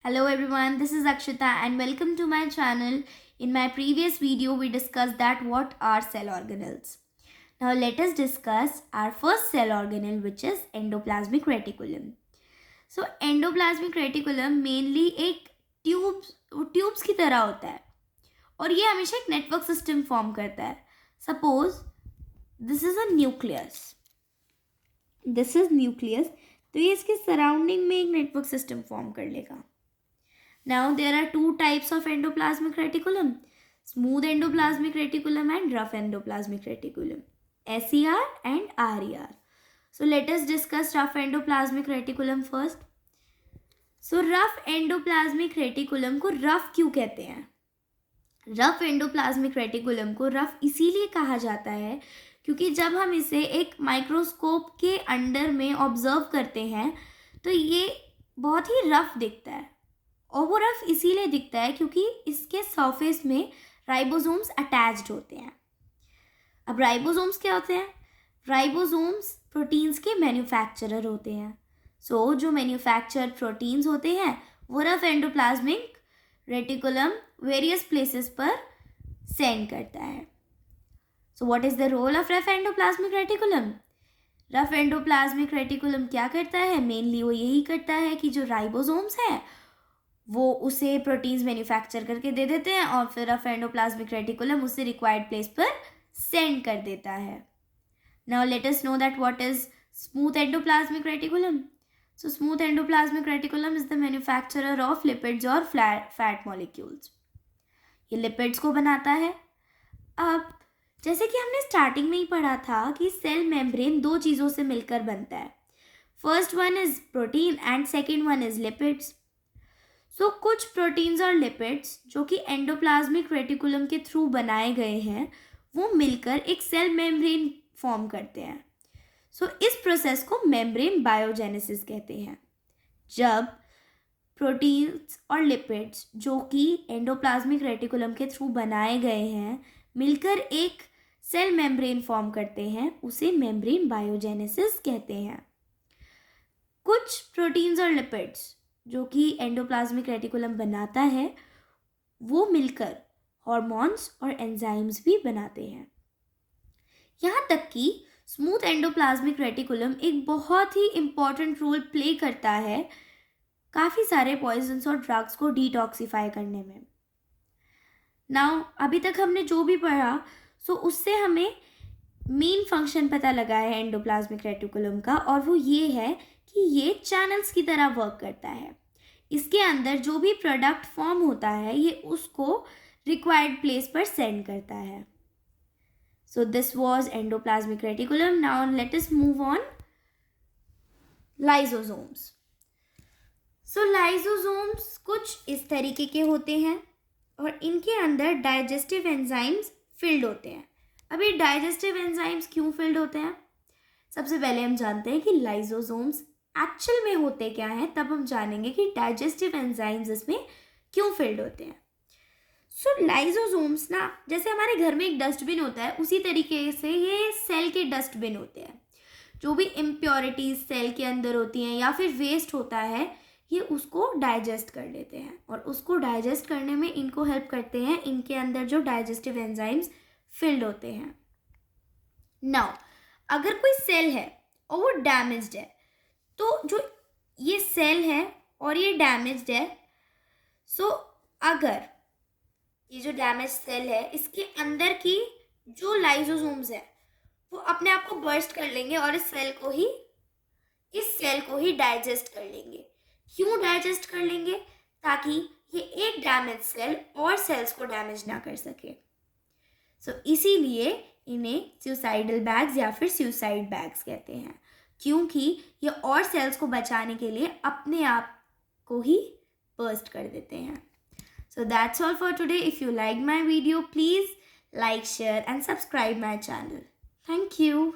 Hello everyone, this is Akshita and welcome to my channel. In my previous video, we discussed that what are cell organelles. Now let us discuss our first cell organelle, which is endoplasmic reticulum. So endoplasmic reticulum mainly एक tubes की तरह होता है और ये हमेशा एक network system form करता है. Suppose this is a nucleus, तो ये इसके सराउंडिंग में एक नेटवर्क सिस्टम फॉर्म कर लेगा. Now there are two types of endoplasmic reticulum: smooth endoplasmic reticulum and rough endoplasmic reticulum, SER and RER. So let us discuss rough endoplasmic reticulum first. So rough endoplasmic reticulum को rough क्यों कहते हैं? Rough endoplasmic reticulum को rough इसीलिए कहा जाता है क्योंकि जब हम इसे एक माइक्रोस्कोप के अंडर में ऑब्जर्व करते हैं तो ये बहुत ही रफ दिखता है. और वो रफ इसीलिए दिखता है क्योंकि इसके सरफेस में राइबोसोम्स अटैच्ड होते हैं. अब राइबोसोम्स क्या होते हैं? राइबोसोम्स प्रोटीन्स के मैन्युफैक्चरर होते हैं. सो जो मैन्युफैक्चर्ड प्रोटीन्स होते हैं वो rough endoplasmic reticulum various places पर सेंड करता है. So what is the role of rough endoplasmic reticulum? Rough endoplasmic reticulum क्या करता है? मेनली वो यही करता है कि जो राइबोसोम्स हैं वो उसे प्रोटीन्स मैन्युफैक्चर करके दे देते हैं और फिर रफ एंडोप्लाज्मिक रेटिकुलम उसे रिक्वायर्ड प्लेस पर सेंड कर देता है. Now let us know that what is smooth endoplasmic reticulum. So smooth endoplasmic reticulum is the manufacturer of lipids और फैट मॉलिक्यूल्स. ये लिपिड्स को बनाता है. अब जैसे कि हमने स्टार्टिंग में ही पढ़ा था कि सेल मेम्ब्रेन दो चीज़ों से मिलकर बनता है. First one is protein and second one is lipids. So कुछ प्रोटीन्स और लिपिड्स जो कि एंडोप्लाज्मिक रेटिकुलम के थ्रू बनाए गए हैं वो मिलकर एक सेल मेम्ब्रेन फॉर्म करते हैं. सो इस प्रोसेस को मेम्ब्रेन बायोजेनेसिस कहते हैं. जब प्रोटीन्स और लिपिड्स जो कि एंडोप्लाज्मिक रेटिकुलम के थ्रू बनाए गए हैं मिलकर एक सेल मेम्ब्रेन फॉर्म करते हैं उसे मेम्ब्रेन बायोजेनेसिस कहते हैं. कुछ प्रोटीन्स और लिपिड्स जो कि एंडोप्लाज्मिक रेटिकुलम बनाता है वो मिलकर हॉर्मोन्स और एंजाइम्स भी बनाते हैं. यहाँ तक कि स्मूथ एंडोप्लाज्मिक रेटिकुलम एक बहुत ही इम्पॉर्टेंट रोल प्ले करता है काफ़ी सारे पॉइजन्स और ड्रग्स को डिटॉक्सिफाई करने में. नाउ अभी तक हमने जो भी पढ़ा सो उससे हमें मेन फंक्शन पता लगा है एंडोप्लाज्मिक रेटिकुलम का और वो ये है कि ये चैनल्स की तरह वर्क करता है. इसके अंदर जो भी प्रोडक्ट फॉर्म होता है ये उसको रिक्वायर्ड प्लेस पर सेंड करता है. So this was endoplasmic reticulum. Now let us move on lysosomes. So lysosomes कुछ इस तरीके के होते हैं और इनके अंदर डाइजेस्टिव एंजाइम्स फिल्ड होते हैं. अब ये डाइजेस्टिव एंजाइम्स क्यों फिल्ड होते हैं? सबसे पहले हम जानते हैं कि लाइसोसोम्स एक्चुअल में होते क्या हैं, तब हम जानेंगे कि डाइजेस्टिव एंजाइम्स इसमें क्यों फिल्ड होते हैं. सो लाइसोसोम्स ना जैसे हमारे घर में एक डस्टबिन होता है उसी तरीके से ये सेल के डस्टबिन होते हैं. जो भी इम्प्योरिटीज सेल के अंदर होती हैं या फिर वेस्ट होता है ये उसको डाइजेस्ट कर लेते हैं और उसको डाइजेस्ट करने में इनको हेल्प करते हैं इनके अंदर जो डाइजेस्टिव एंजाइम्स फिल्ड होते हैं. नाउ अगर कोई सेल है और वो डैमेज्ड है तो जो ये सेल है और ये डैमेज्ड है सो अगर ये जो डैमेज सेल है इसके अंदर की जो लाइसोसोम्स है वो अपने आप को बर्स्ट कर लेंगे और इस सेल को ही डाइजेस्ट कर लेंगे. क्यों डाइजेस्ट कर लेंगे? ताकि ये एक डैमेज सेल और सेल्स को डैमेज ना कर सके. सो इसीलिए इन्हें सुसाइडल बैग्स या फिर सुसाइड बैग्स कहते हैं क्योंकि ये और सेल्स को बचाने के लिए अपने आप को ही बर्स्ट कर देते हैं. So that's all for today. If you liked my video, please like, share and subscribe my channel. Thank you.